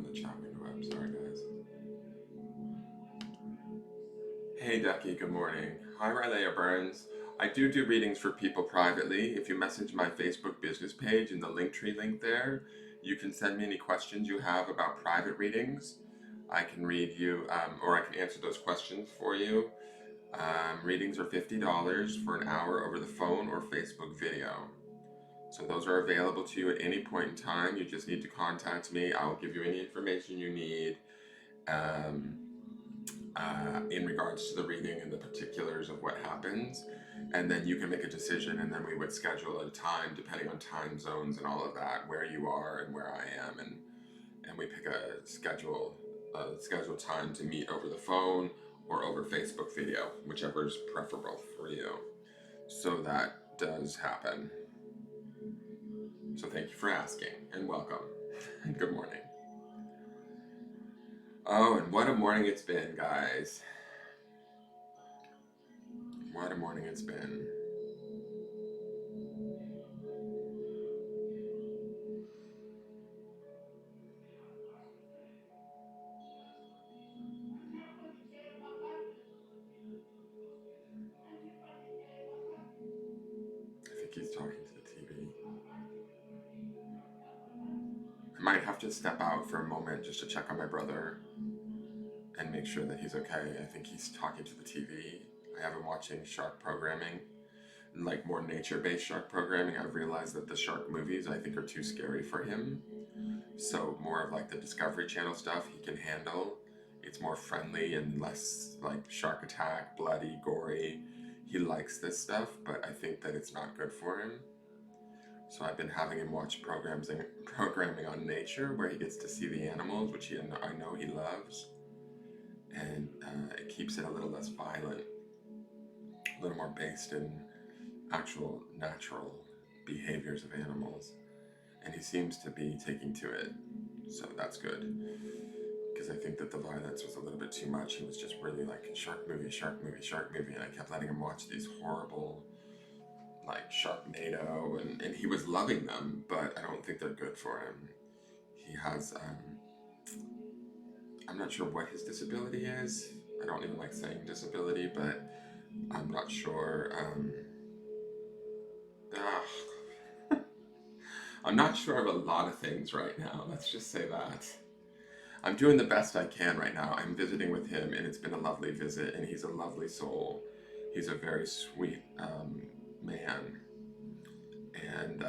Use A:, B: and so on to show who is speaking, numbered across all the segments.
A: the chat window up. Sorry, guys. Hey, Ducky, good morning. Hi, Rylea Burns. I do readings for people privately. If you message my Facebook business page in the Linktree link there, you can send me any questions you have about private readings. I can read you, or I can answer those questions for you. Readings are $50 for an hour over the phone or Facebook video. So those are available to you at any point in time. You just need to contact me. I'll give you any information you need um, in regards to the reading and the particulars of what happens. And then you can make a decision, and then we would schedule a time depending on time zones and all of that, where you are and where I am, and we pick a scheduled time to meet over the phone or over Facebook video, whichever is preferable for you. So that does happen. So thank you for asking, and welcome, and good morning. Oh, and what a morning it's been, guys. What a morning it's been. I think he's talking to the TV. I might have to step out for a moment just to check on my brother and make sure that he's okay. I think he's talking to the TV. I have him watching shark programming, like more nature-based shark programming. I've realized that the shark movies I think are too scary for him. So more of like the Discovery Channel stuff he can handle. It's more friendly and less like shark attack, bloody, gory. He likes this stuff, but I think that it's not good for him. So I've been having him watch programming on nature where he gets to see the animals, which I know he loves. And it keeps it a little less violent, a little more based in actual natural behaviors of animals. And he seems to be taking to it, so that's good. Because I think that the violence was a little bit too much. He was just really like shark movie, shark movie, shark movie, and I kept letting him watch these horrible, like Sharknado, and he was loving them, but I don't think they're good for him. He has, I'm not sure what his disability is. I don't even like saying disability, but I'm not sure. I'm not sure of a lot of things right now. Let's just say that. I'm doing the best I can right now. I'm visiting with him, and it's been a lovely visit, and he's a lovely soul. He's a very sweet man, and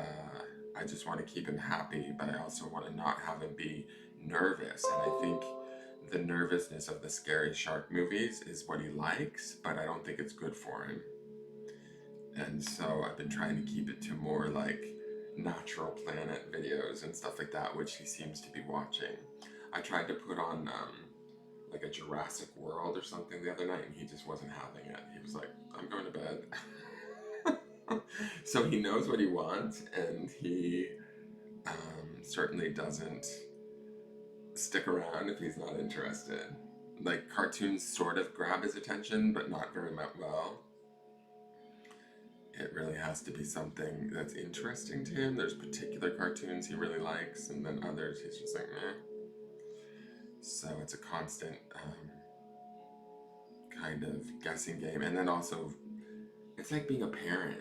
A: I just want to keep him happy, but I also want to not have him be nervous. And I think the nervousness of the scary shark movies is what he likes, but I don't think it's good for him. And so I've been trying to keep it to more like natural planet videos and stuff like that, which he seems to be watching. I tried to put on like a Jurassic World or something the other night, and he just wasn't having it. He was like, I'm going to bed. So he knows what he wants, and he certainly doesn't stick around if he's not interested. Like cartoons sort of grab his attention, but not very much well. It really has to be something that's interesting to him. There's particular cartoons he really likes, and then others he's just like, meh. So it's a constant kind of guessing game. And then also, it's like being a parent.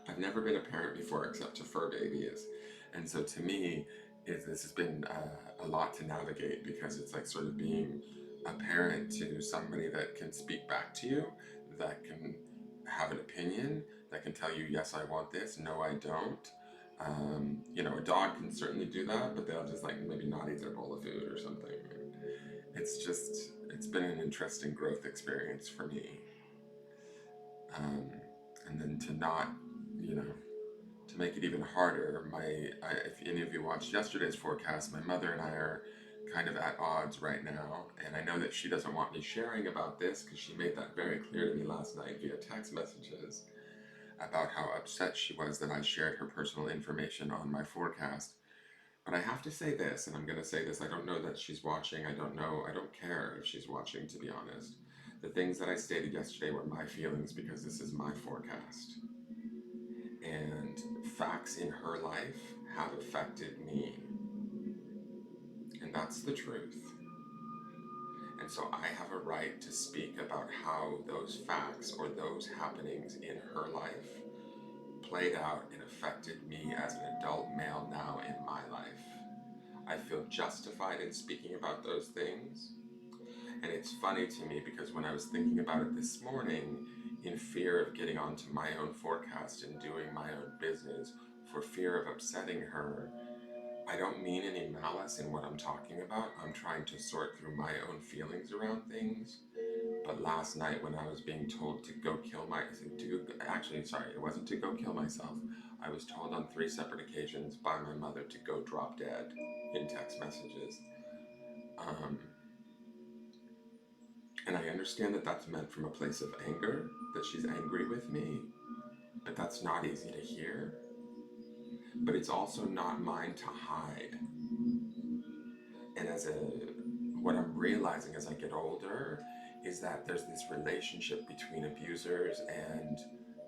A: I've never been a parent before except to fur babies. And so to me, this has been a lot to navigate because it's like sort of being a parent to somebody that can speak back to you, that can have an opinion, that can tell you, yes, I want this, no, I don't. A dog can certainly do that, but they'll just like maybe not eat their bowl of food or something. It's been an interesting growth experience for me. And then to not, to make it even harder, if any of you watched yesterday's forecast, my mother and I are kind of at odds right now, and I know that she doesn't want me sharing about this because she made that very clear to me last night via text messages about how upset she was that I shared her personal information on my forecast. But I have to say this, and I'm going to say this, I don't know that she's watching, I don't care if she's watching, to be honest. The things that I stated yesterday were my feelings because this is my forecast. And facts in her life have affected me. And And that's the truth. And so I have a right to speak about how those facts or those happenings in her life played out and affected me as an adult male now in my life. I feel justified in speaking about those things. And it's funny to me because when I was thinking about it this morning, in fear of getting onto my own forecast and doing my own business, for fear of upsetting her, I don't mean any malice in what I'm talking about. I'm trying to sort through my own feelings around things. But last night when I was being told to go kill it wasn't to go kill myself. I was told on 3 separate occasions by my mother to go drop dead in text messages. And I understand that that's meant from a place of anger, that she's angry with me, but that's not easy to hear. But it's also not mine to hide. And what I'm realizing as I get older is that there's this relationship between abusers and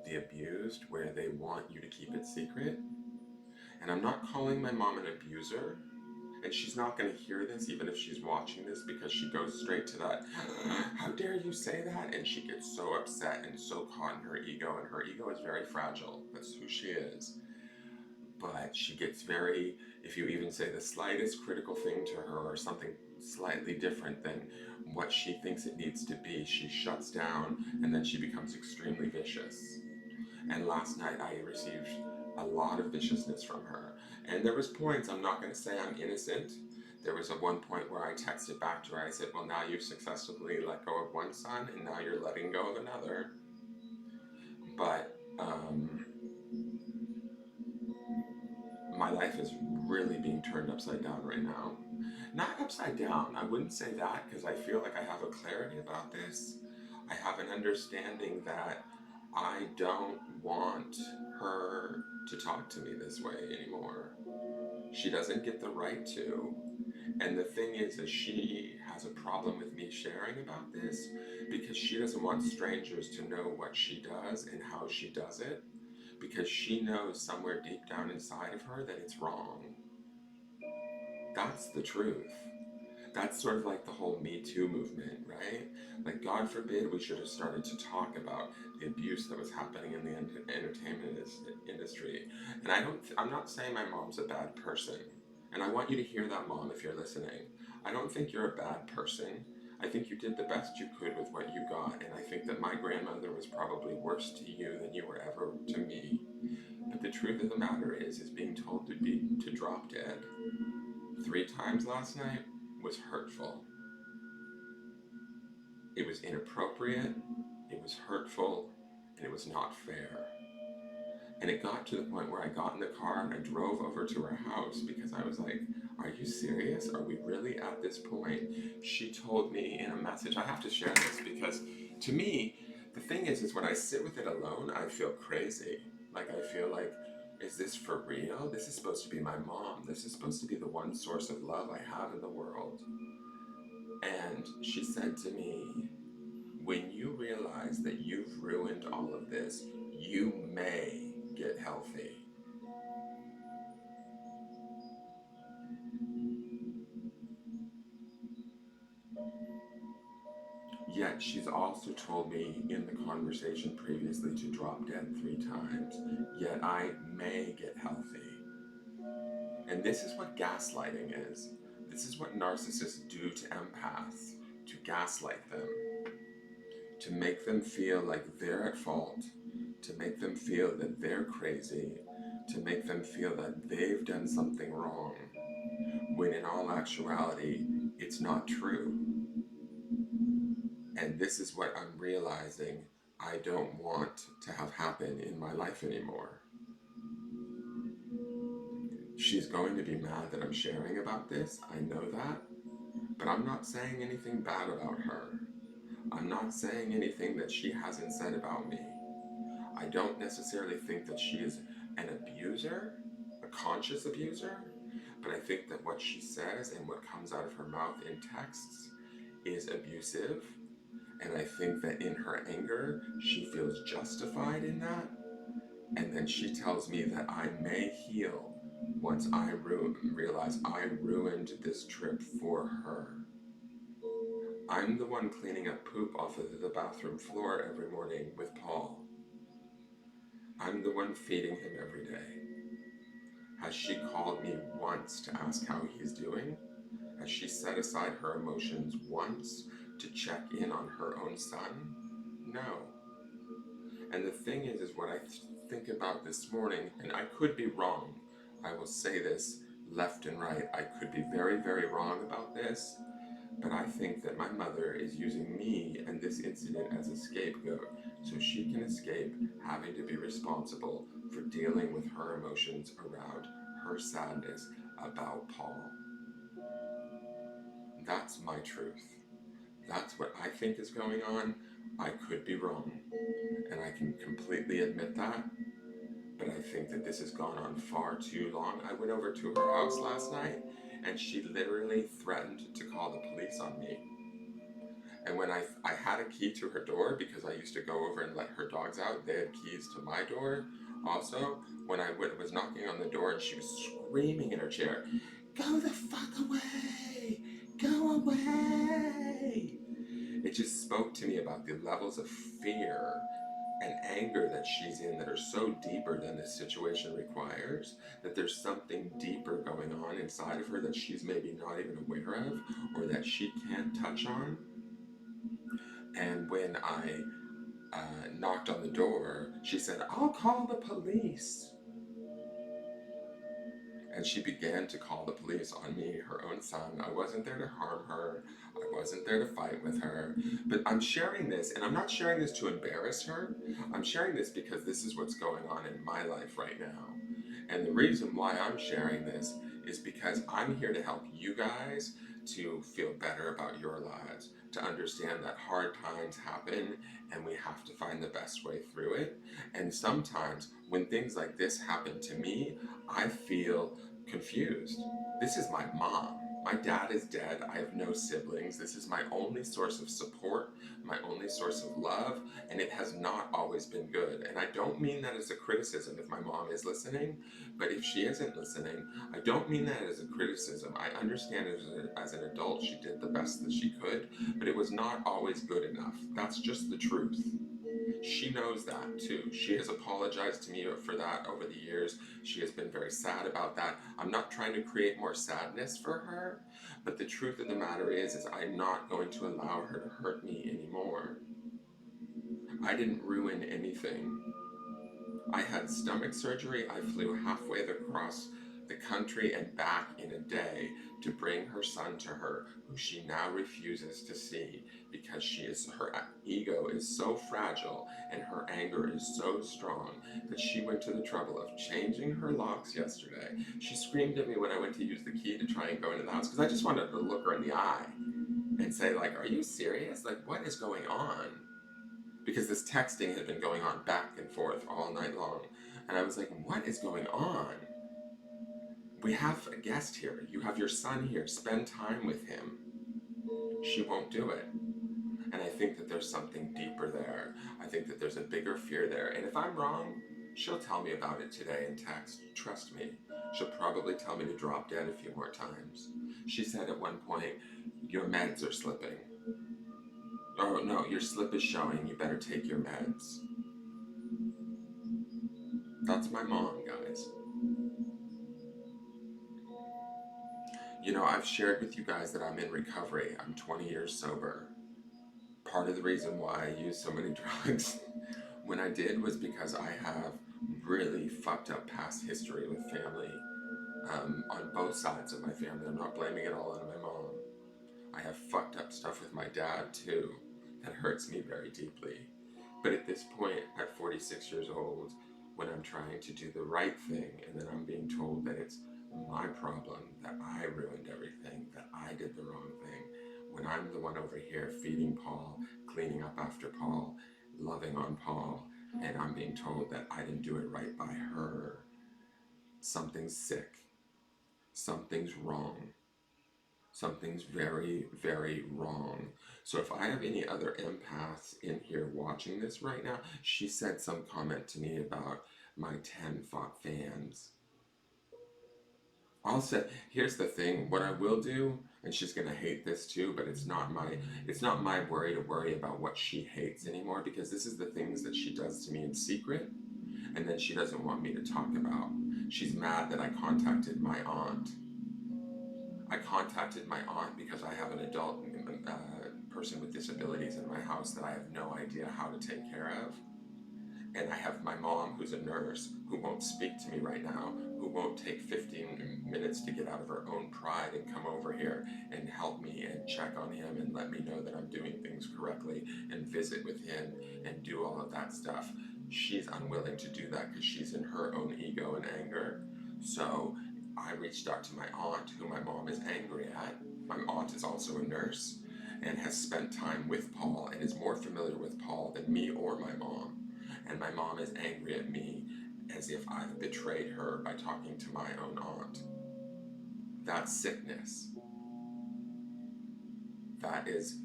A: the abused where they want you to keep it secret. And I'm not calling my mom an abuser, and she's not going to hear this even if she's watching this, because she goes straight to that, how dare you say that? And she gets so upset and so caught in her ego, and her ego is very fragile. That's who she is. But she gets very, if you even say the slightest critical thing to her or something slightly different than what she thinks it needs to be, she shuts down and then she becomes extremely vicious. And last night I received a lot of viciousness from her. And there was points, I'm not going to say I'm innocent. There was one point where I texted back to her. I said, well, now you've successfully let go of one son and now you're letting go of another. But my life is really being turned upside down right now. Not upside down, I wouldn't say that, because I feel like I have a clarity about this. I have an understanding that I don't want her to talk to me this way anymore. She doesn't get the right to. And the thing is that she has a problem with me sharing about this because she doesn't want strangers to know what she does and how she does it, because she knows somewhere deep down inside of her that it's wrong. That's the truth. That's sort of like the whole Me Too movement, right? Like, God forbid we should have started to talk about the abuse that was happening in the entertainment industry. And I'm not saying my mom's a bad person. And I want you to hear that, Mom, if you're listening. I don't think you're a bad person. I think you did the best you could with what you got. And I think that my grandmother was probably worse to you than you were ever to me. But the truth of the matter is being told to drop dead 3 times last night was hurtful. It was inappropriate, it was hurtful, and it was not fair. And it got to the point where I got in the car and I drove over to her house because I was like, are you serious? Are we really at this point? She told me in a message, I have to share this because to me, the thing is when I sit with it alone, I feel crazy. Like, I feel like, is this for real? This is supposed to be my mom. This is supposed to be the one source of love I have in the world. And she said to me, when you realize that you've ruined all of this, you may get healthy. Yet she's also told me in the conversation previously to drop dead 3 times. Yet I may get healthy. And this is what gaslighting is. This is what narcissists do to empaths, to gaslight them, to make them feel like they're at fault, to make them feel that they're crazy, to make them feel that they've done something wrong, when in all actuality, it's not true. And this is what I'm realizing I don't want to have happen in my life anymore. She's going to be mad that I'm sharing about this, I know that, but I'm not saying anything bad about her. I'm not saying anything that she hasn't said about me. I don't necessarily think that she is an abuser, a conscious abuser, but I think that what she says and what comes out of her mouth in texts is abusive. And I think that in her anger, she feels justified in that. And then she tells me that I may heal once I realize I ruined this trip for her. I'm the one cleaning up poop off of the bathroom floor every morning with Paul. I'm the one feeding him every day. Has she called me once to ask how he's doing? Has she set aside her emotions once to check in on her own son? No. And the thing is what I think about this morning, and I could be wrong. I will say this left and right. I could be very, very wrong about this, but I think that my mother is using me and this incident as a scapegoat so she can escape having to be responsible for dealing with her emotions around her sadness about Paul. That's my truth. That's what I think is going on. I could be wrong, and I can completely admit that, but I think that this has gone on far too long. I went over to her house last night, and she literally threatened to call the police on me. And when I had a key to her door because I used to go over and let her dogs out, they had keys to my door also. When I was knocking on the door and she was screaming in her chair, "Go the fuck away! Go away!" It just spoke to me about the levels of fear and anger that she's in that are so deeper than this situation requires, that there's something deeper going on inside of her that she's maybe not even aware of or that she can't touch on. And when I knocked on the door, she said, "I'll call the police." And she began to call the police on me, her own son. I wasn't there to harm her. I wasn't there to fight with her. But I'm sharing this, and I'm not sharing this to embarrass her. I'm sharing this because this is what's going on in my life right now. And the reason why I'm sharing this is because I'm here to help you guys to feel better about your lives, to understand that hard times happen and we have to find the best way through it. And sometimes when things like this happen to me, I feel confused. This is my mom. My dad is dead. I have no siblings. This is my only source of support, my only source of love, and it has not always been good. And I don't mean that as a criticism if my mom is listening, but if she isn't listening, I don't mean that as a criticism. I understand as an adult she did the best that she could, but it was not always good enough. That's just the truth. She knows that too. She has apologized to me for that over the years. She has been very sad about that. I'm not trying to create more sadness for her, but the truth of the matter is I'm not going to allow her to hurt me anymore. I didn't ruin anything. I had stomach surgery. I flew halfway across the country and back in a day to bring her son to her, who she now refuses to see because her ego is so fragile and her anger is so strong that she went to the trouble of changing her locks yesterday. She screamed at me when I went to use the key to try and go into the house because I just wanted to look her in the eye and say, like, "Are you serious? Like, what is going on?" Because this texting had been going on back and forth all night long. And I was like, "What is going on? We have a guest here. You have your son here. Spend time with him." She won't do it. And I think that there's something deeper there. I think that there's a bigger fear there. And if I'm wrong, she'll tell me about it today in text. Trust me. She'll probably tell me to drop dead a few more times. She said at one point, "Your meds are slipping." "Oh no, your slip is showing. You better take your meds." That's my mom, guys. You know, I've shared with you guys that I'm in recovery. I'm 20 years sober. Part of the reason why I use so many drugs when I did was because I have really fucked up past history with family on both sides of my family. I'm not blaming it all on my mom. I have fucked up stuff with my dad too that hurts me very deeply. But at this point, at 46 years old, when I'm trying to do the right thing and then I'm being told that it's my problem, that I ruined everything, that I did the wrong thing, when I'm the one over here feeding Paul, cleaning up after Paul, loving on Paul, and I'm being told that I didn't do it right by her, something's sick, something's wrong. Something's very, very wrong. So if I have any other empaths in here watching this right now, she said some comment to me about my 10 fans. I'll say, here's the thing, what I will do, and she's gonna hate this too, but it's not my worry to worry about what she hates anymore, because this is the things that she does to me in secret, and then she doesn't want me to talk about. She's mad that I contacted my aunt. I contacted my aunt because I have an adult person with disabilities in my house that I have no idea how to take care of. And I have my mom, who's a nurse, who won't speak to me right now, who won't take 15 minutes to get out of her own pride and come over here and help me and check on him and let me know that I'm doing things correctly and visit with him and do all of that stuff. She's unwilling to do that because she's in her own ego and anger. So I reached out to my aunt, who my mom is angry at. My aunt is also a nurse and has spent time with Paul and is more familiar with Paul than me or my mom. And my mom is angry at me as if I've betrayed her by talking to my own aunt. That's sickness. That is,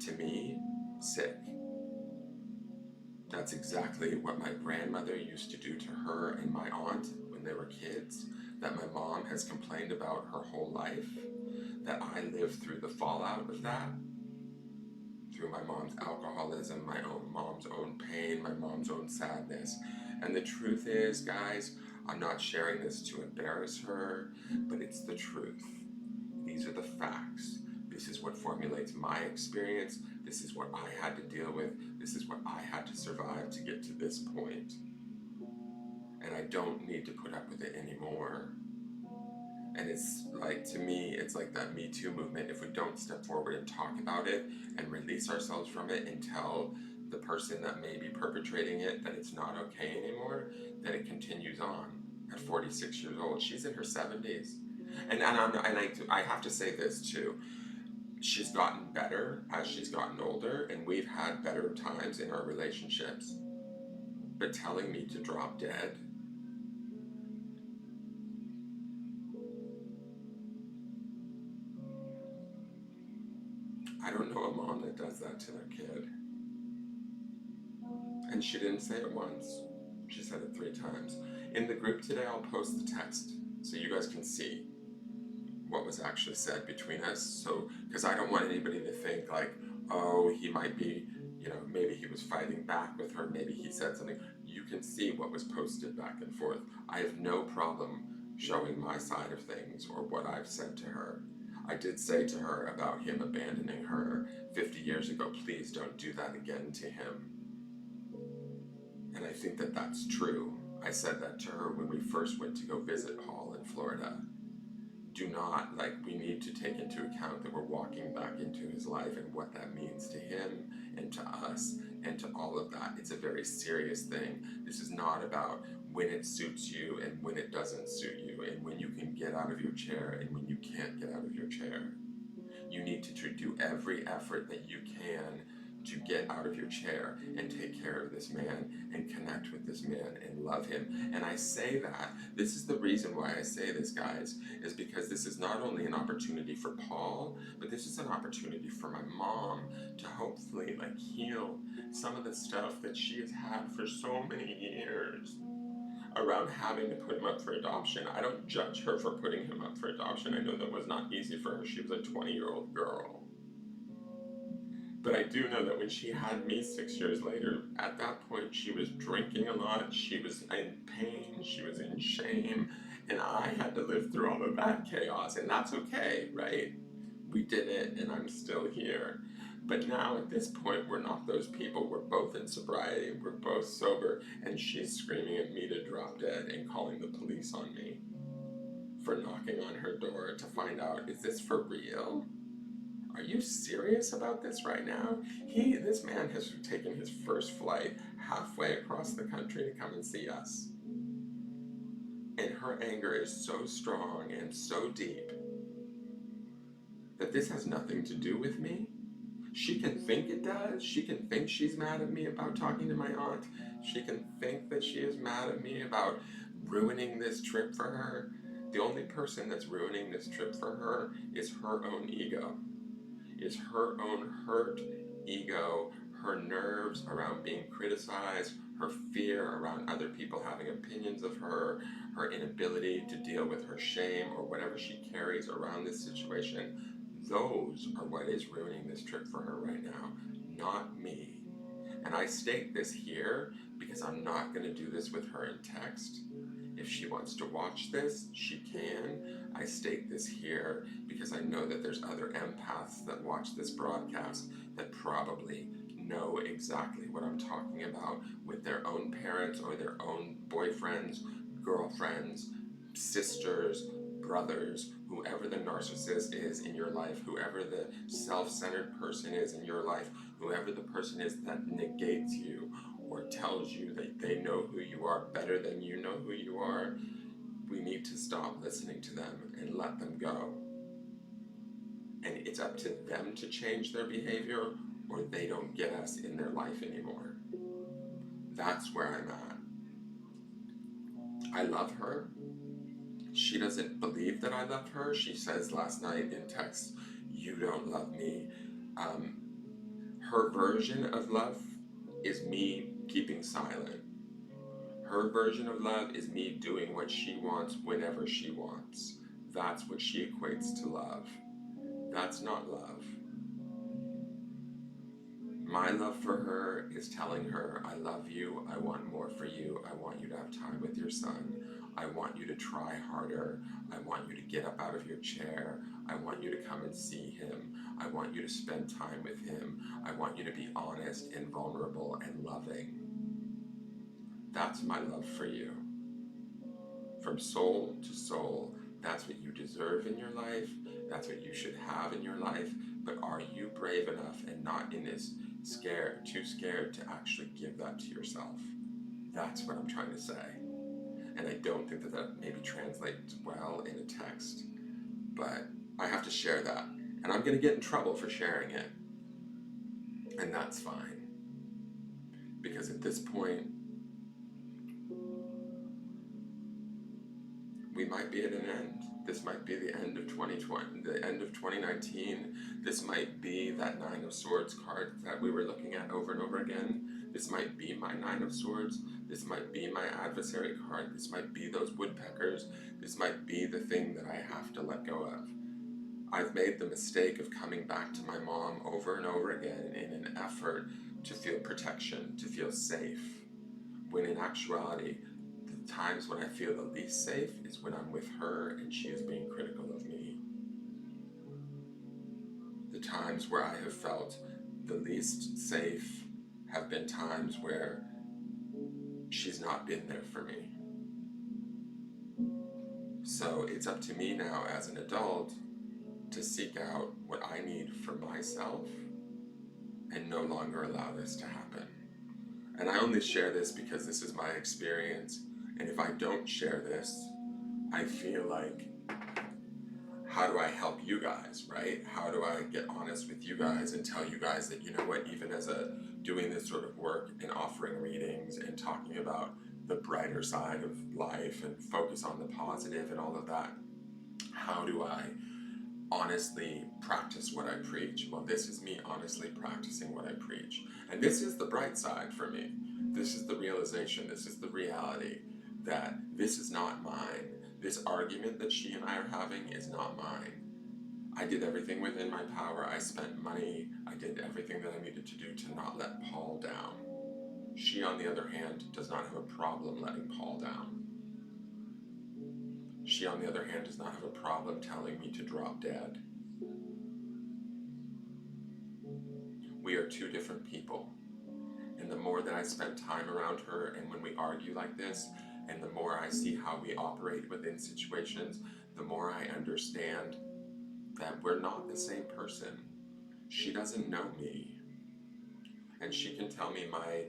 A: to me, sick. That's exactly what my grandmother used to do to her and my aunt when they were kids, that my mom has complained about her whole life, that I lived through the fallout of that, through my mom's alcoholism, my own mom's own pain, my mom's own sadness. And the truth is, guys, I'm not sharing this to embarrass her, but it's the truth. These are the facts. This is what formulates my experience. This is what I had to deal with. This is what I had to survive to get to this point. And I don't need to put up with it anymore. And it's like, to me, it's like that Me Too movement. If we don't step forward and talk about it and release ourselves from it and tell the person that may be perpetrating it that it's not okay anymore, then it continues on at 46 years old. She's in her 70s. I have to say this too. She's gotten better as she's gotten older, and we've had better times in our relationships. But telling me to drop dead, I don't know a mom that does that to their kid. And she didn't say it once. She said it 3 times. In the group today, I'll post the text so you guys can see what was actually said between us. So, because I don't want anybody to think like, oh, he might be, maybe he was fighting back with her, maybe he said something. You can see what was posted back and forth. I have no problem showing my side of things or what I've said to her. I did say to her about him abandoning her 50 years ago, please don't do that again to him. And I think that that's true. I said that to her when we first went to go visit Paul in Florida. Do not, we need to take into account that we're walking back into his life and what that means to him and to us and to all of that. It's a very serious thing. This is not about when it suits you and when it doesn't suit you and when you can get out of your chair and when you can't get out of your chair. You need to do every effort that you can to get out of your chair and take care of this man and connect with this man and love him. And I say that, this is the reason why I say this, guys, is because this is not only an opportunity for Paul, but this is an opportunity for my mom to hopefully heal some of the stuff that she has had for so many years around having to put him up for adoption. I don't judge her for putting him up for adoption. I know that was not easy for her. She was a 20-year-old girl. But I do know that when she had me 6 years later, at that point she was drinking a lot, she was in pain, she was in shame, and I had to live through all of that chaos, and that's okay, right? We did it, and I'm still here. But now at this point, we're not those people. We're both in sobriety, we're both sober, and she's screaming at me to drop dead and calling the police on me for knocking on her door to find out, is this for real? Are you serious about this right now? This man has taken his first flight halfway across the country to come and see us. And her anger is so strong and so deep that this has nothing to do with me. She can think it does. She can think she's mad at me about talking to my aunt. She can think that she is mad at me about ruining this trip for her. The only person that's ruining this trip for her is her own ego. Is her own hurt ego, her nerves around being criticized, her fear around other people having opinions of her, her inability to deal with her shame or whatever she carries around this situation, those are what is ruining this trip for her right now, not me. And I state this here because I'm not going to do this with her in text. If she wants to watch this, she can. I state this here because I know that there's other empaths that watch this broadcast that probably know exactly what I'm talking about with their own parents or their own boyfriends, girlfriends, sisters, brothers, whoever the narcissist is in your life, whoever the self-centered person is in your life, whoever the person is that negates you or tells you that they know who you are better than you know who you are, we need to stop listening to them and let them go. And it's up to them to change their behavior, or they don't get us in their life anymore. That's where I'm at. I love her. She doesn't believe that I love her. She says last night in text, "You don't love me." Her version of love is me keeping silent. Her version of love is me doing what she wants whenever she wants. That's what she equates to love. That's not love. My love for her is telling her, I love you, I want more for you, I want you to have time with your son, I want you to try harder, I want you to get up out of your chair, I want you to come and see him, I want you to spend time with him, I want you to be honest and vulnerable and loving. That's my love for you. From soul to soul, that's what you deserve in your life, that's what you should have in your life, but are you brave enough and not in this too scared to actually give that to yourself? That's what I'm trying to say. And I don't think that that maybe translates well in a text, but I have to share that. And I'm going to get in trouble for sharing it. And that's fine. Because at this point, we might be at an end. This might be the end of 2020, the end of 2019. This might be that Nine of Swords card that we were looking at over and over again. This might be my Nine of Swords. This might be my adversary card. This might be those woodpeckers. This might be the thing that I have to let go of. I've made the mistake of coming back to my mom over and over again in an effort to feel protection, to feel safe, when in actuality, the times when I feel the least safe is when I'm with her and she is being critical of me. The times where I have felt the least safe have been times where she's not been there for me. So it's up to me now as an adult to seek out what I need for myself and no longer allow this to happen. And I only share this because this is my experience. And if I don't share this, I feel like, how do I help you guys, right? How do I get honest with you guys and tell you guys that, you know what, even as doing this sort of work and offering readings and talking about the brighter side of life and focus on the positive and all of that, how do I honestly practice what I preach? Well, this is me honestly practicing what I preach. And this is the bright side for me. This is the realization, this is the reality that this is not mine. This argument that she and I are having is not mine. I did everything within my power. I spent money. I did everything that I needed to do to not let Paul down. She, on the other hand, does not have a problem letting Paul down. She, on the other hand, does not have a problem telling me to drop dead. We are two different people. And the more that I spend time around her and when we argue like this, and the more I see how we operate within situations, the more I understand that we're not the same person. She doesn't know me. And she can tell me my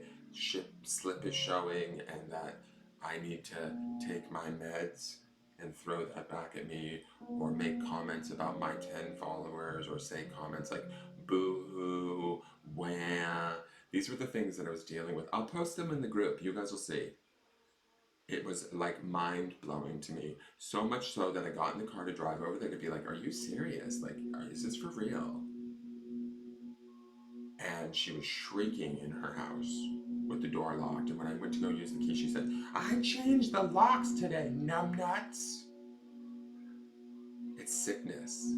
A: slip is showing and that I need to take my meds and throw that back at me, or make comments about my 10 followers, or say comments like boo-hoo, wah. These were the things that I was dealing with. I'll post them in the group. You guys will see. It was like mind-blowing to me. So much so that I got in the car to drive over there to be like, are you serious? Like, is this for real? and she was shrieking in her house with the door locked. And when I went to go use the key, she said, "I changed the locks today, numbnuts." It's sickness.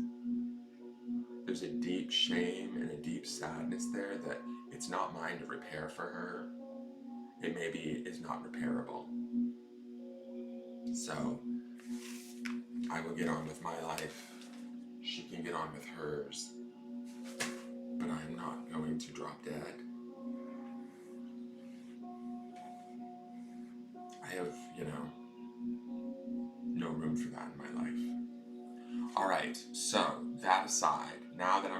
A: There's a deep shame and a deep sadness there that it's not mine to repair for her. It maybe is not repairable. So I will get on with my life. She can get on with hers. But I'm not going to drop dead. I have, no room for that in my life. All right, so that aside, now that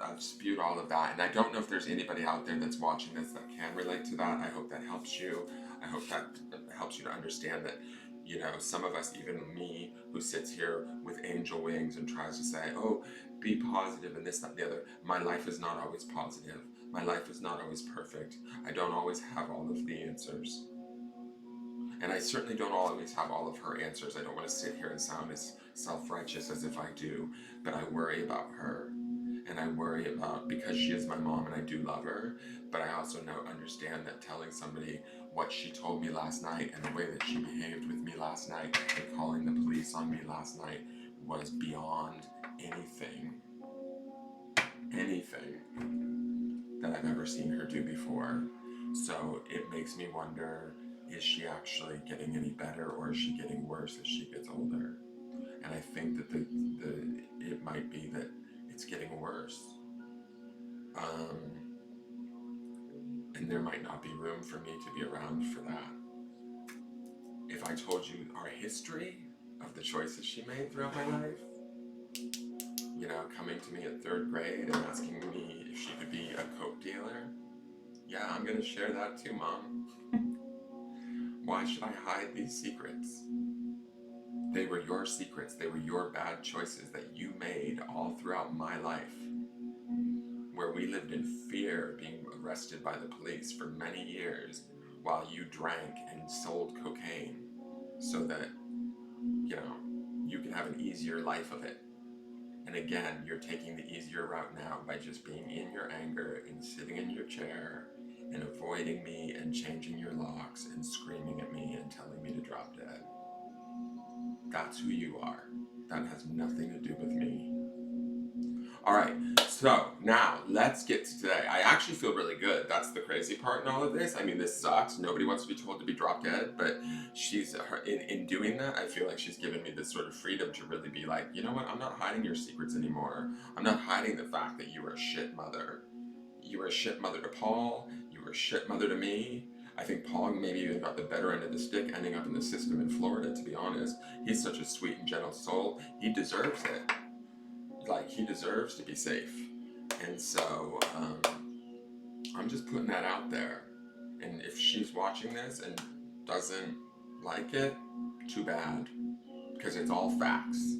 A: I've spewed all of that, and I don't know if there's anybody out there that's watching this that can relate to that. I hope that helps you. I hope that helps you to understand that, some of us, even me, who sits here with angel wings and tries to say, oh, be positive and this, that, and the other. My life is not always positive. My life is not always perfect. I don't always have all of the answers. And I certainly don't always have all of her answers. I don't want to sit here and sound as self-righteous as if I do, but I worry about her. And I worry about, because she is my mom and I do love her, but I also understand that telling somebody what she told me last night and the way that she behaved with me last night and calling the police on me last night was beyond anything that I've ever seen her do before. So it makes me wonder, is she actually getting any better, or is she getting worse as she gets older? And I think that it might be that it's getting worse. And there might not be room for me to be around for that. If I told you our history of the choices she made throughout my life, coming to me in 3rd grade and asking me if she could be a coke dealer, yeah, I'm going to share that too, Mom. Why should I hide these secrets? They were your secrets. They were your bad choices that you made all throughout my life, where we lived in fear of being arrested by the police for many years while you drank and sold cocaine so that, you could have an easier life of it. And again, you're taking the easier route now by just being in your anger and sitting in your chair and avoiding me and changing your locks and screaming at me and telling me to drop dead. That's who you are. That has nothing to do with me. All right, so now let's get to today. I actually feel really good. That's the crazy part in all of this. I mean, this sucks. Nobody wants to be told to be drop dead, but she's in doing that. I feel like she's given me this sort of freedom to really be like, you know what? I'm not hiding your secrets anymore. I'm not hiding the fact that you were a shit mother. You were a shit mother to Paul. You were a shit mother to me. I think Paul maybe even got the better end of the stick, ending up in the system in Florida, to be honest. He's such a sweet and gentle soul. He deserves it. Like, he deserves to be safe. And so I'm just putting that out there. And if she's watching this and doesn't like it, too bad. Because it's all facts.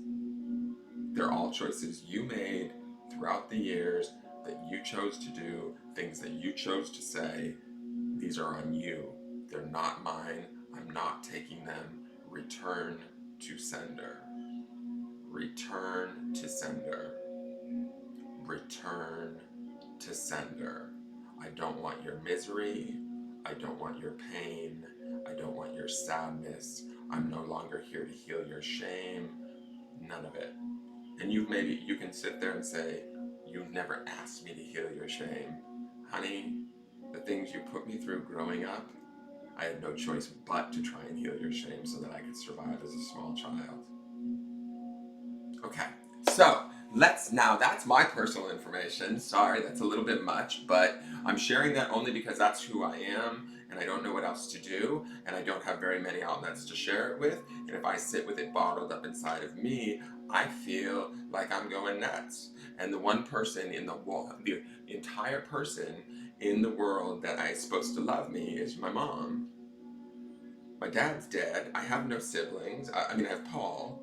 A: They're all choices you made throughout the years that you chose to do, things that you chose to say. These are on you. They're not mine. I'm not taking them. Return to sender. Return to sender. Return to sender. I don't want your misery. I don't want your pain. I don't want your sadness. I'm no longer here to heal your shame. None of it. And you can sit there and say, you never asked me to heal your shame. Honey, the things you put me through growing up, I had no choice but to try and heal your shame so that I could survive as a small child. Okay, so that's my personal information. Sorry, that's a little bit much, but I'm sharing that only because that's who I am, and I don't know what else to do, and I don't have very many outlets to share it with, and if I sit with it bottled up inside of me, I feel like I'm going nuts. And the one person in the entire person in the world that is supposed to love me is my mom. My dad's dead. I have no siblings. I have Paul.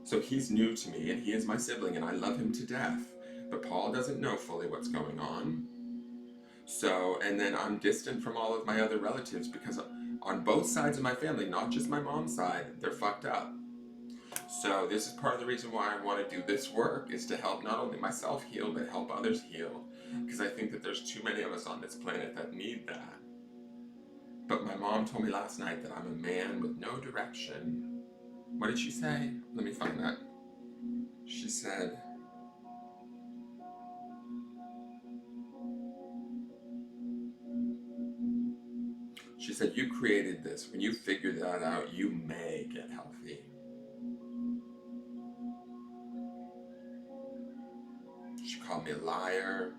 A: So he's new to me, and he is my sibling, and I love him to death. But Paul doesn't know fully what's going on. So, and then I'm distant from all of my other relatives because on both sides of my family, not just my mom's side, they're fucked up. So this is part of the reason why I want to do this work, is to help not only myself heal, but help others heal. because I think that there's too many of us on this planet that need that. But my mom told me last night that I'm a man with no direction. What did she say? Let me find that. She said, you created this. When you figure that out, you may get healthy. She called me a liar.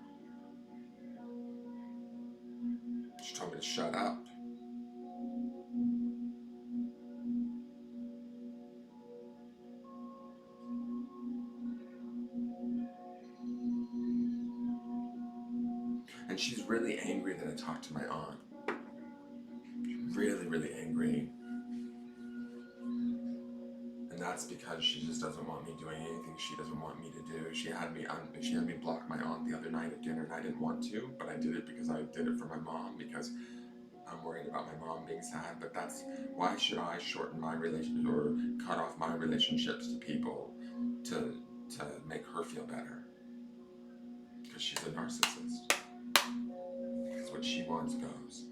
A: She told me to shut up. And she's really angry that I talked to my aunt. Really, really angry. And that's because she just doesn't want me doing anything she doesn't want me to do. She had me block my aunt the other night at dinner, and I didn't want to, but I did it because I did it for my mom, because I'm worried about my mom being sad. But that's why should I shorten my relationship or cut off my relationships to people to make her feel better? Because she's a narcissist. Because what she wants goes.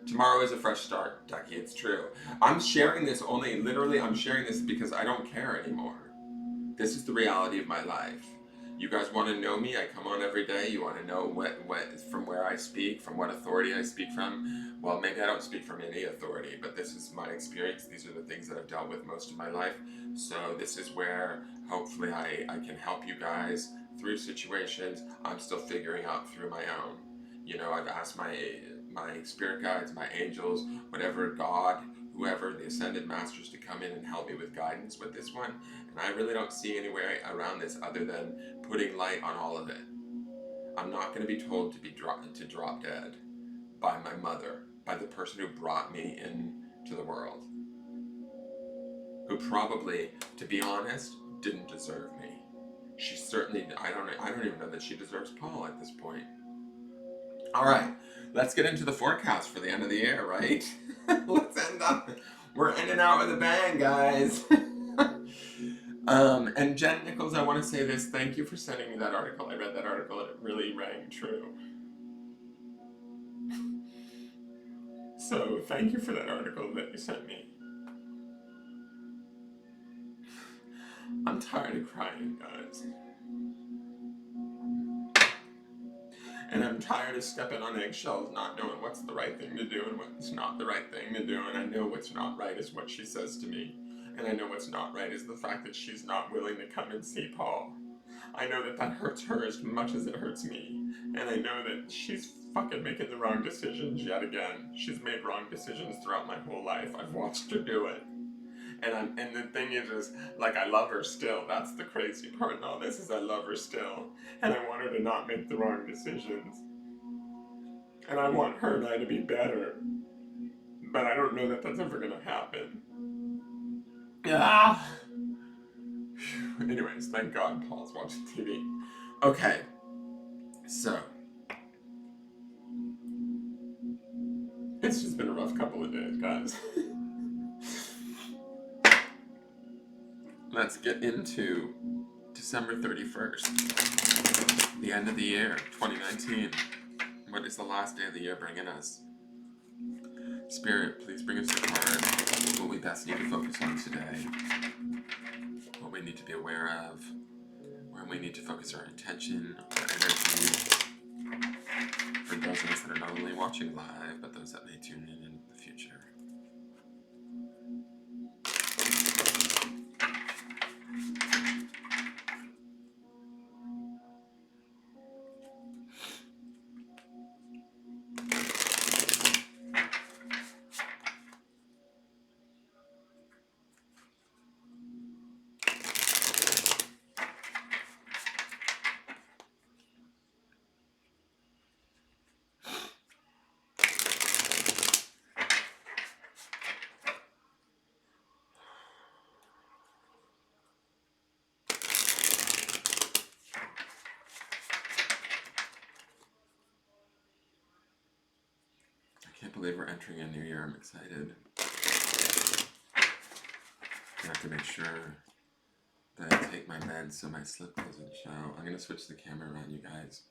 A: Tomorrow is a fresh start, Ducky, it's true. I'm sharing this I'm sharing this because I don't care anymore. This is the reality of my life. You guys want to know me? I come on every day. You want to know what from where I speak, from what authority I speak from? Well, maybe I don't speak from any authority, but this is my experience. These are the things that I've dealt with most of my life. So this is where hopefully I can help you guys through situations I'm still figuring out through my own. You know, I've asked my spirit guides, my angels, whatever, God, whoever, the ascended masters, to come in and help me with guidance with this one. And I really don't see any way around this other than putting light on all of it. I'm not going to be told to drop dead by my mother, by the person who brought me into the world, who probably, to be honest, didn't deserve me. She certainly, I don't even know that she deserves Paul at this point. All right, let's get into the forecast for the end of the year, right? Let's end up. We're ending out with a bang, guys. And Jen Nichols, I want to say this. Thank you for sending me that article. I read that article and it really rang true. So thank you for that article that you sent me. I'm tired of crying, guys. And I'm tired of stepping on eggshells, not knowing what's the right thing to do and what's not the right thing to do. And I know what's not right is what she says to me. And I know what's not right is the fact that she's not willing to come and see Paul. I know that hurts her as much as it hurts me. And I know that she's fucking making the wrong decisions yet again. She's made wrong decisions throughout my whole life. I've watched her do it. And the thing is, like, I love her still. That's the crazy part in all this, is I love her still. And I want her to not make the wrong decisions. And I want her and I to be better. But I don't know that that's ever gonna happen. Ah! Anyways, thank God Paul's watching TV. Okay. So. It's just been a rough couple of days, guys. Let's get into December 31st, the end of the year, 2019. What is the last day of the year bringing us? Spirit, please bring us a card. What we best need to focus on today. What we need to be aware of. Where we need to focus our attention, our energy. For those of us that are not only watching live, but those that may tune in the future. I can't believe we're entering a new year. I'm excited. I have to make sure But I take my meds so my slip doesn't show. I'm gonna switch the camera around, you guys.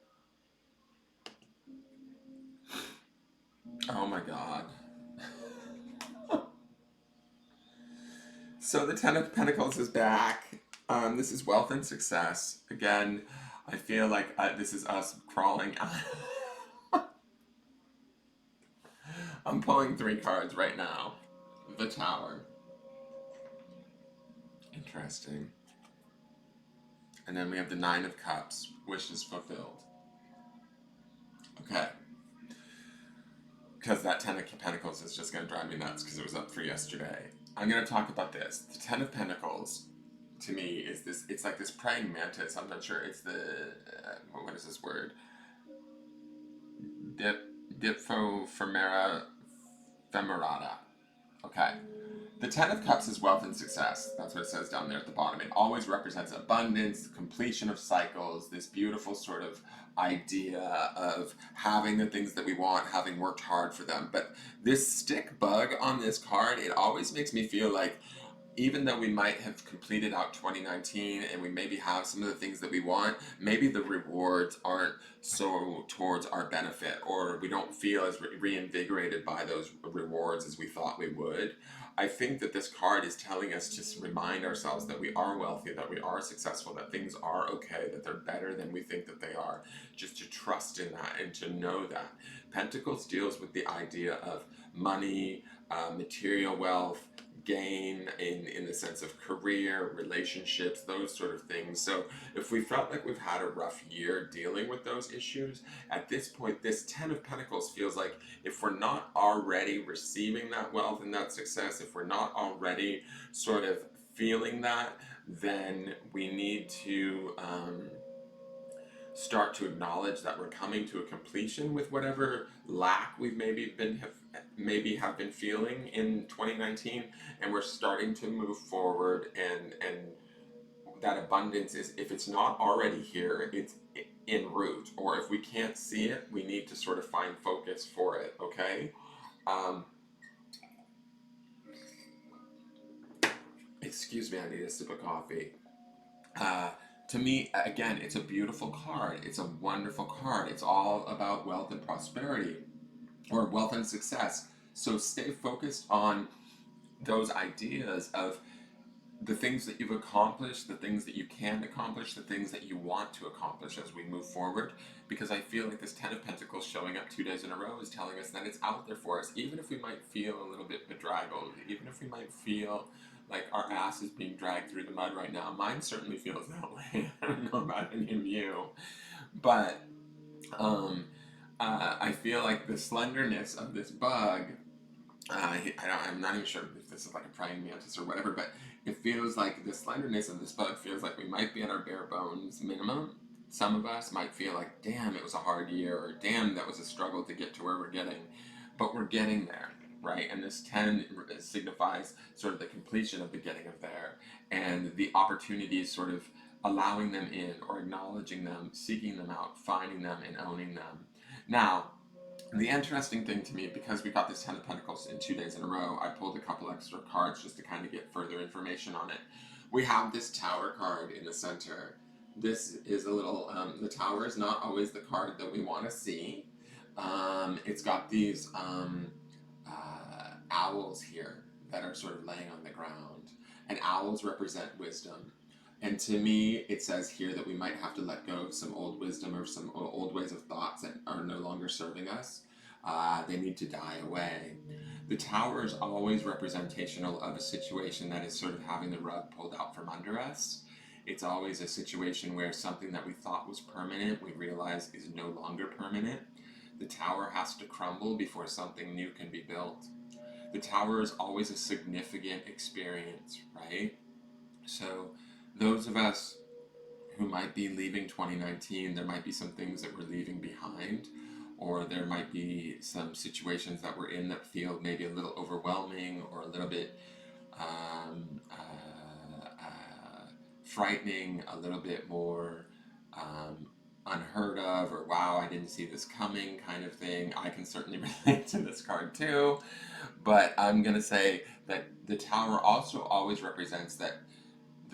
A: Oh my god. So the Ten of Pentacles is back. This is wealth and success. Again, I feel like this is us crawling. I'm pulling 3 cards right now. The Tower. Interesting. And then we have the Nine of Cups. Wishes fulfilled. Okay. Because that Ten of Pentacles is just going to drive me nuts because it was up for yesterday. I'm going to talk about this. The Ten of Pentacles, to me, is this. It's like this praying mantis. I'm not sure. It's the what is this word? Dipthophemera femerata. Okay. The Ten of Cups is wealth and success. That's what it says down there at the bottom. It always represents abundance, completion of cycles, this beautiful sort of idea of having the things that we want, having worked hard for them. But this stick bug on this card, it always makes me feel like even though we might have completed out 2019 and we maybe have some of the things that we want, maybe the rewards aren't so towards our benefit, or we don't feel as reinvigorated by those rewards as we thought we would. I think that this card is telling us to remind ourselves that we are wealthy, that we are successful, that things are okay, that they're better than we think that they are. Just to trust in that and to know that. Pentacles deals with the idea of money, material wealth, gain in the sense of career, relationships, those sort of things. So if we felt like we've had a rough year dealing with those issues, at this point, this Ten of Pentacles feels like if we're not already receiving that wealth and that success, if we're not already sort of feeling that, then we need to start to acknowledge that we're coming to a completion with whatever lack we've maybe have been feeling in 2019, and we're starting to move forward, and that abundance is, if it's not already here, it's en route, or if we can't see it, we need to sort of find focus for it. Okay. um, Excuse me, I need a sip of coffee. uh, to me, again, it's a beautiful card. It's a wonderful card. It's all about wealth and prosperity, or wealth and success. So stay focused on those ideas of the things that you've accomplished, the things that you can accomplish, the things that you want to accomplish as we move forward. Because I feel like this Ten of Pentacles showing up 2 days in a row is telling us that it's out there for us, even if we might feel a little bit bedraggled, even if we might feel like our ass is being dragged through the mud right now. Mine certainly feels that way. I don't know about any of you, but um, I feel like the slenderness of this bug, I'm not even sure if this is like a praying mantis or whatever, but it feels like the slenderness of this bug feels like we might be at our bare bones minimum. Some of us might feel like, damn, it was a hard year, or damn, that was a struggle to get to where we're getting, but we're getting there, right? And this 10 signifies sort of the completion of the getting of there, and the opportunities sort of allowing them in, or acknowledging them, seeking them out, finding them, and owning them. Now, the interesting thing to me, because we got this Ten of Pentacles in 2 days in a row, I pulled a couple extra cards just to kind of get further information on it. We have this Tower card in the center. This is a little, the Tower is not always the card that we want to see. It's got these owls here that are sort of laying on the ground. And owls represent wisdom. And to me, it says here that we might have to let go of some old wisdom, or some old ways of thoughts that are no longer serving us. They need to die away. The Tower is always representational of a situation that is sort of having the rug pulled out from under us. It's always a situation where something that we thought was permanent, we realize is no longer permanent. The Tower has to crumble before something new can be built. The Tower is always a significant experience, right? So those of us who might be leaving 2019, there might be some things that we're leaving behind, or there might be some situations that we're in that feel maybe a little overwhelming, or a little bit frightening, a little bit more unheard of, or wow, I didn't see this coming kind of thing. I can certainly relate to this card too, but I'm going to say that the Tower also always represents that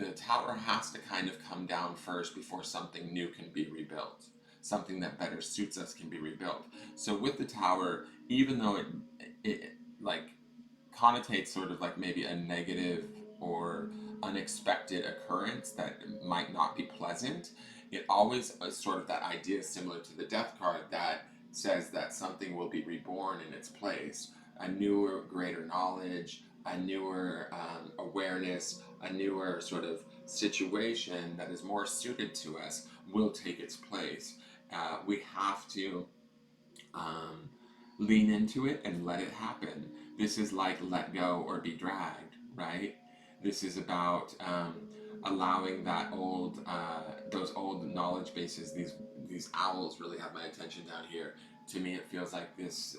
A: the tower has to kind of come down first before something new can be rebuilt. Something that better suits us can be rebuilt. So with the tower, even though it like connotates sort of like maybe a negative or unexpected occurrence that might not be pleasant, it always is sort of that idea similar to the death card that says that something will be reborn in its place, a newer, greater knowledge, a newer awareness, a newer sort of situation that is more suited to us will take its place. We have to um, lean into it and let it happen. This is like let go or be dragged, right? This is about allowing that those old knowledge bases. These owls really have my attention down here. To me, it feels like this.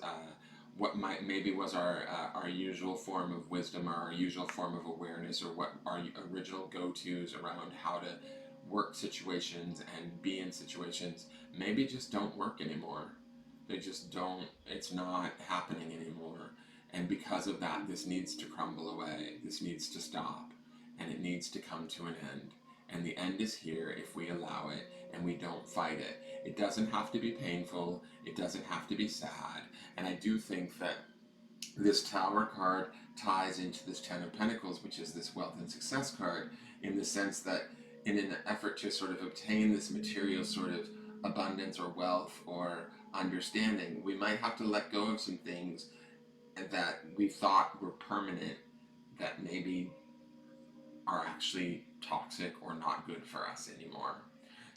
A: What might maybe was our usual form of wisdom or our usual form of awareness, or what our original go-tos around how to work situations and be in situations, maybe just don't work anymore. They just don't, it's not happening anymore. And because of that, this needs to crumble away. This needs to stop. And it needs to come to an end. And the end is here if we allow it and we don't fight it. It doesn't have to be painful. It doesn't have to be sad. And I do think that this Tower card ties into this Ten of Pentacles, which is this wealth and success card, in the sense that in an effort to sort of obtain this material sort of abundance or wealth or understanding, we might have to let go of some things that we thought were permanent that maybe are actually toxic or not good for us anymore.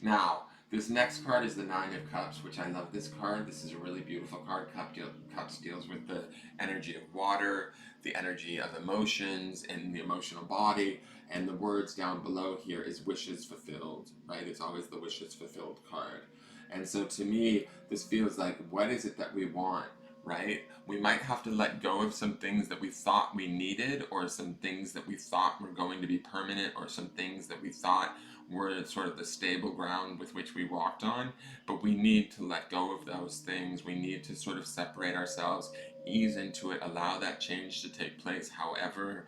A: Now, this next card is the Nine of Cups, which I love this card. This is a really beautiful card. Cups deals with the energy of water, the energy of emotions, and the emotional body. And the words down below here is wishes fulfilled, right? It's always the wishes fulfilled card. And so to me, this feels like, what is it that we want, right? We might have to let go of some things that we thought we needed, or some things that we thought were going to be permanent, or some things that we thought were sort of the stable ground with which we walked on. But we need to let go of those things. We need to sort of separate ourselves, ease into it, allow that change to take place, however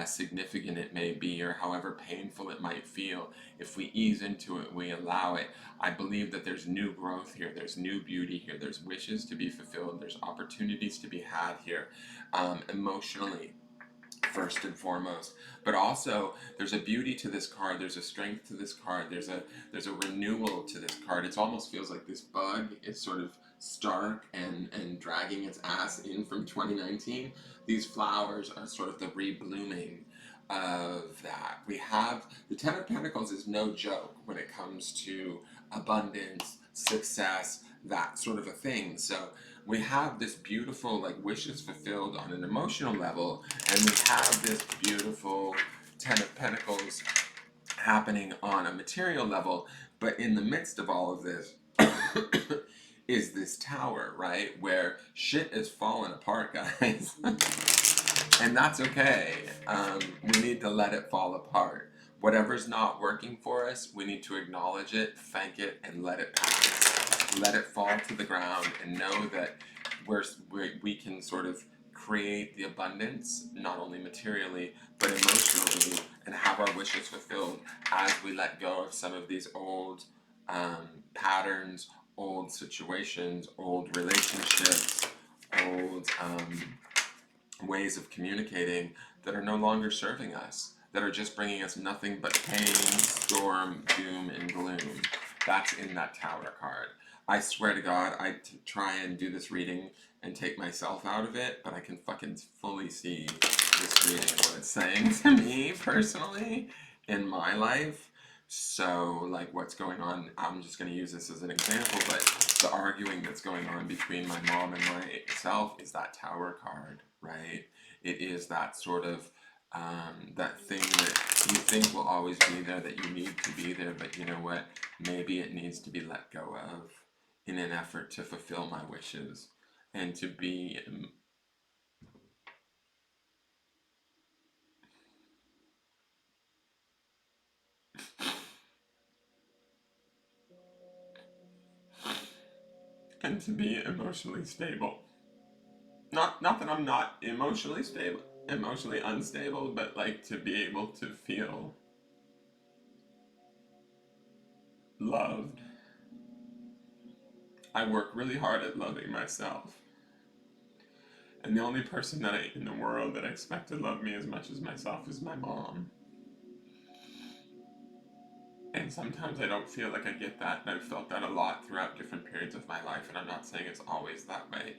A: significant it may be, or however painful it might feel. If we ease into it, we allow it, I believe that there's new growth here, there's new beauty here, there's wishes to be fulfilled, there's opportunities to be had here, emotionally, first and foremost. But also there's a beauty to this card, there's a strength to this card, there's a renewal to this card. It almost feels like this bug is sort of stark and dragging its ass in from 2019. These flowers are sort of the reblooming of that. We have the Ten of Pentacles is no joke when it comes to abundance, success, that sort of a thing. So we have this beautiful like wishes fulfilled on an emotional level, and we have this beautiful Ten of Pentacles happening on a material level. But in the midst of all of this is this tower, right, where shit is falling apart, guys. And that's okay. We need to let it fall apart. Whatever's not working for us, we need to acknowledge it, thank it, and let it pass. Let it fall to the ground and know that we can sort of create the abundance, not only materially, but emotionally, and have our wishes fulfilled as we let go of some of these old patterns, old situations, old relationships, old ways of communicating that are no longer serving us, that are just bringing us nothing but pain, storm, doom, and gloom. That's in that Tower card. I swear to God, try and do this reading and take myself out of it, but I can fucking fully see this reading and what it's saying to me personally in my life. So, like, what's going on, I'm just going to use this as an example, but the arguing that's going on between my mom and myself is that Tower card, right? It is that sort of, that thing that you think will always be there, that you need to be there, but you know what? Maybe it needs to be let go of in an effort to fulfill my wishes and to be emotionally stable. Not that I'm not emotionally stable, emotionally unstable, but like to be able to feel loved. I work really hard at loving myself. And the only person in the world that I expect to love me as much as myself is my mom. And sometimes I don't feel like I get that, and I've felt that a lot throughout different periods of my life, and I'm not saying it's always that way.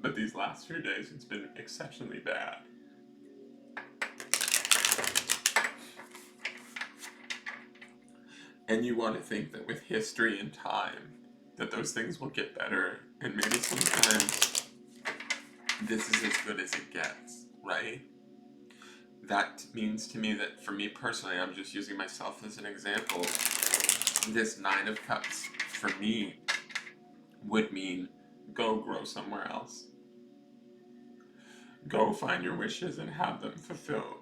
A: But these last few days, it's been exceptionally bad. And you want to think that with history and time, that those things will get better, and maybe sometimes this is as good as it gets, right? That means to me that for me personally, I'm just using myself as an example, this Nine of Cups for me would mean go grow somewhere else. Go find your wishes and have them fulfilled.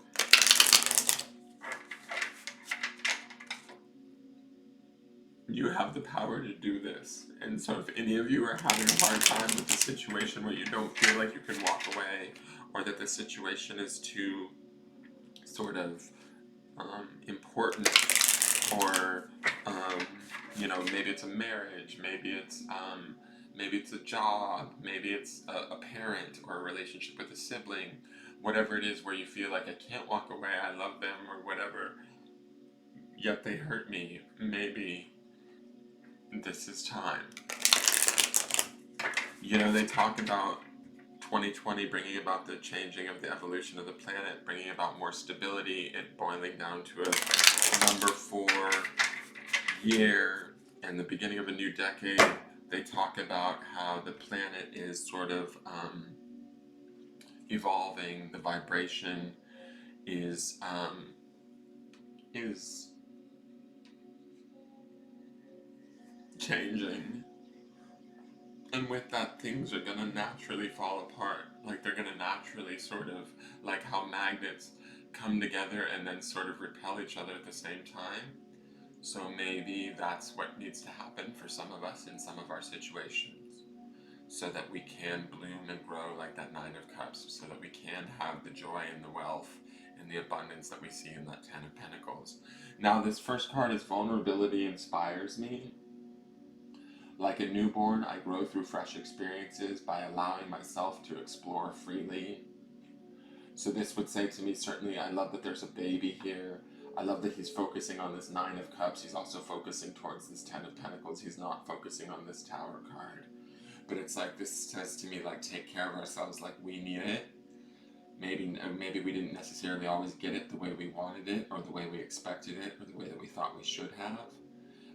A: You have the power to do this. And so if any of you are having a hard time with the situation where you don't feel like you can walk away, or that the situation is too sort of important, or maybe it's a marriage, maybe it's a job, maybe it's a parent or a relationship with a sibling, whatever it is where you feel like I can't walk away, I love them or whatever, yet they hurt me, maybe this is time. They talk about 2020 bringing about the changing of the evolution of the planet, bringing about more stability, and boiling down to a number 4 year and the beginning of a new decade. They talk about how the planet is sort of evolving, the vibration is changing. And with that, things are going to naturally fall apart. Like they're going to naturally sort of, like how magnets come together and then sort of repel each other at the same time. So maybe that's what needs to happen for some of us in some of our situations, so that we can bloom and grow like that Nine of Cups, so that we can have the joy and the wealth and the abundance that we see in that Ten of Pentacles. Now, this first card is vulnerability inspires me. Like a newborn, I grow through fresh experiences by allowing myself to explore freely. So this would say to me, certainly, I love that there's a baby here. I love that he's focusing on this Nine of Cups. He's also focusing towards this Ten of Pentacles. He's not focusing on this Tower card. But it's like, this says to me, like, take care of ourselves like we need it. Maybe we didn't necessarily always get it the way we wanted it, or the way we expected it, or the way that we thought we should have.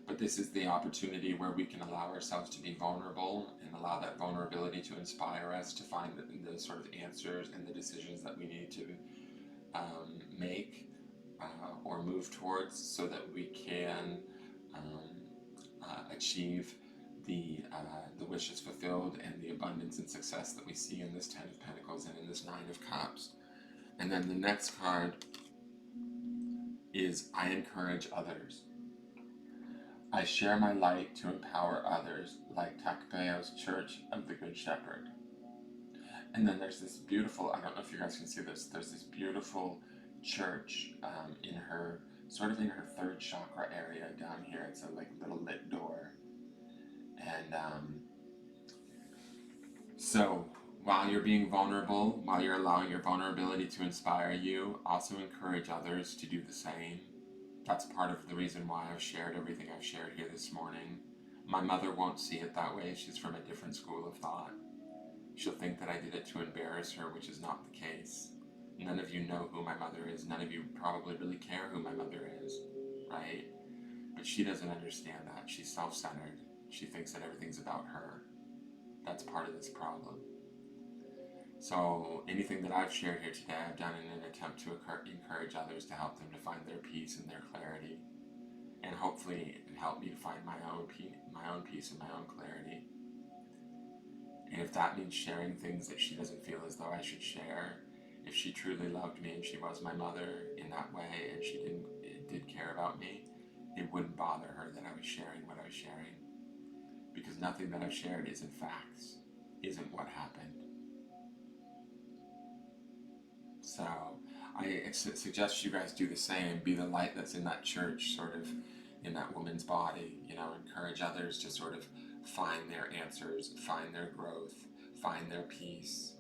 A: But this is the opportunity where we can allow ourselves to be vulnerable and allow that vulnerability to inspire us to find the sort of answers and the decisions that we need to make or move towards, so that we can achieve the wishes fulfilled and the abundance and success that we see in this Ten of Pentacles and in this Nine of Cups. And then the next card is I encourage others. I share my light to empower others, like Takpeo's Church of the Good Shepherd. And then there's this beautiful, I don't know if you guys can see this, there's this beautiful church in her third chakra area down here. It's a little lit door. And so while you're being vulnerable, while you're allowing your vulnerability to inspire you, also encourage others to do the same. That's part of the reason why I've shared everything I've shared here this morning. My mother won't see it that way. She's from a different school of thought. She'll think that I did it to embarrass her, which is not the case. None of you know who my mother is. None of you probably really care who my mother is, right? But she doesn't understand that. She's self-centered. She thinks that everything's about her. That's part of this problem. So anything that I've shared here today, I've done in an attempt to encourage others, to help them to find their peace and their clarity, and hopefully help me to find my own peace and my own clarity. And if that means sharing things that she doesn't feel as though I should share, if she truly loved me and she was my mother in that way, and she did care about me, it wouldn't bother her that I was sharing what I was sharing, because nothing that I've shared isn't facts, isn't what happened. So I suggest you guys do the same. Be the light that's in that church, sort of in that woman's body. You know, encourage others to sort of find their answers, find their growth, find their peace,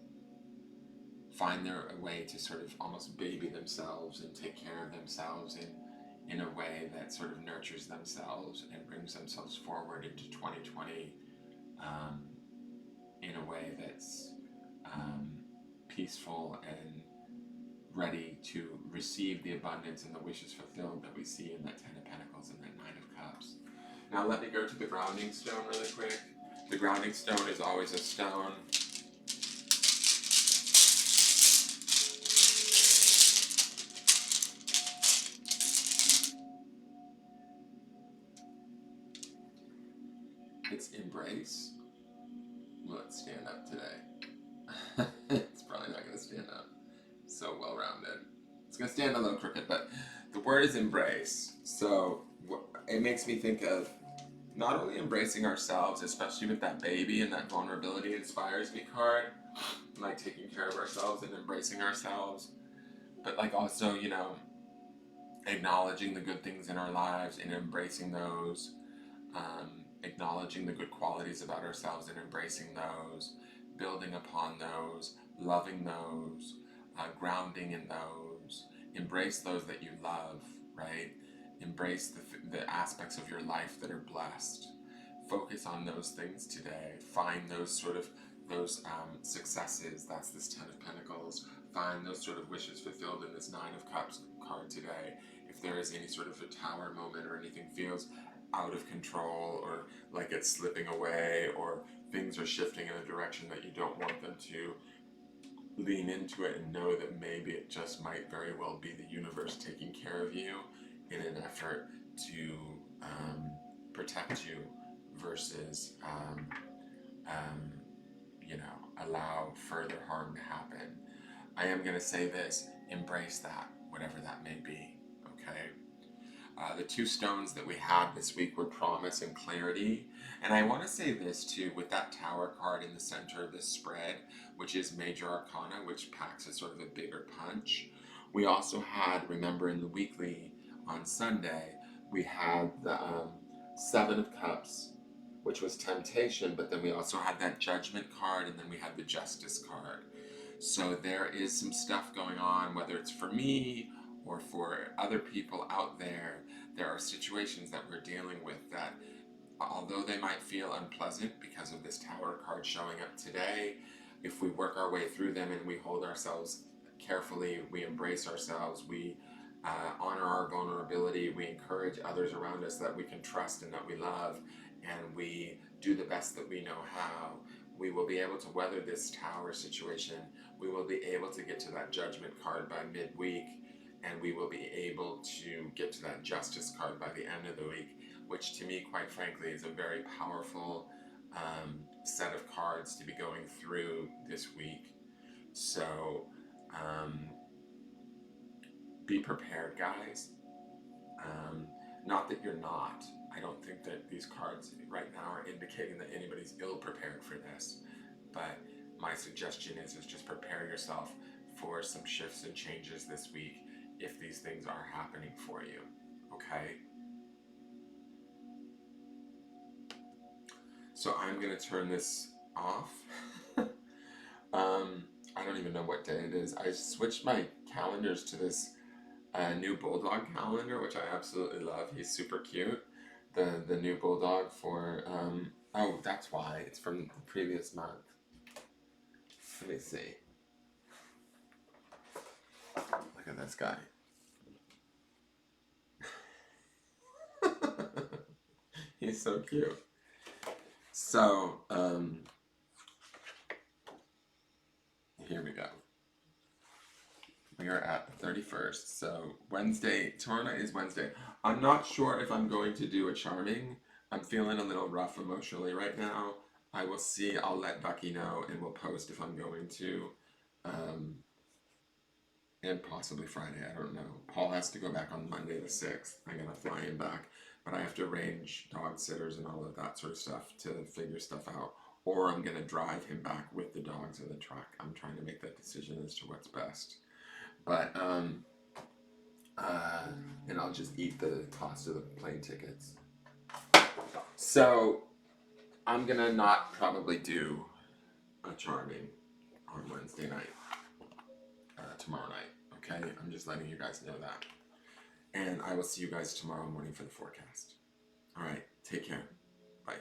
A: find their a way to sort of almost baby themselves and take care of themselves in a way that sort of nurtures themselves and brings themselves forward into 2020 um, in a way that's um, peaceful and ready to receive the abundance and the wishes fulfilled that we see in that Ten of Pentacles and that Nine of Cups. Now let me go to the grounding stone really quick. The grounding stone is always a stone. It's embrace. Will it stand up today? It's probably not going to stand up. So well rounded. It's going to stand a little crooked, but the word is embrace. So it makes me think of not only embracing ourselves, especially with that baby and that vulnerability inspires me card, like taking care of ourselves and embracing ourselves, but like also, you know, acknowledging the good things in our lives and embracing those, acknowledging the good qualities about ourselves and embracing those, building upon those, loving those, grounding in those, embrace those that you love, right? Embrace the aspects of your life that are blessed. Focus on those things today. Find those sort of successes. That's this Ten of Pentacles. Find those sort of wishes fulfilled in this Nine of Cups card today. If there is any sort of a tower moment or anything feels out of control or like it's slipping away or things are shifting in a direction that you don't want them to, lean into it and know that maybe it just might very well be the universe taking care of you in an effort to protect you versus you know, allow further harm to happen. I am going to say this, embrace that, whatever that may be, okay? The two stones that we had this week were promise and clarity. And I want to say this too, with that tower card in the center of this spread, which is Major Arcana, which packs a sort of a bigger punch. We also had, remember in the weekly on Sunday, we had the Seven of Cups, which was temptation, but then we also had that judgment card, and then we had the justice card. So there is some stuff going on, whether it's for me or for other people out there. There are situations that we're dealing with that, although they might feel unpleasant because of this tower card showing up today, if we work our way through them and we hold ourselves carefully, we embrace ourselves, we honor our vulnerability, we encourage others around us that we can trust and that we love, and we do the best that we know how, we will be able to weather this tower situation. We will be able to get to that judgment card by midweek, and we will be able to get to that justice card by the end of the week, which to me, quite frankly, is a very powerful set of cards to be going through this week. So be prepared, guys. Not that you're not. I don't think that these cards right now are indicating that anybody's ill prepared for this. But my suggestion is just prepare yourself for some shifts and changes this week if these things are happening for you. Okay? So I'm going to turn this off. I don't even know what day it is. I switched my calendars to this new Bulldog calendar, which I absolutely love. He's super cute. The new Bulldog for, oh, that's why. It's from the previous month. Let me see. Look at this guy. He's so cute. So, here we go. We are at the 31st, so Wednesday, tomorrow night is Wednesday. I'm not sure if I'm going to do a charming. I'm feeling a little rough emotionally right now. I will see, I'll let Becky know, and we'll post if I'm going to. And possibly Friday, I don't know. Paul has to go back on Monday the 6th. I'm going to fly him back. But I have to arrange dog sitters and all of that sort of stuff to figure stuff out. Or I'm going to drive him back with the dogs in the truck. I'm trying to make that decision as to what's best. But and I'll just eat the cost of the plane tickets. So I'm gonna not probably do a charming on Wednesday night, tomorrow night. Okay, I'm just letting you guys know that. And I will see you guys tomorrow morning for the forecast. All right, take care. Bye.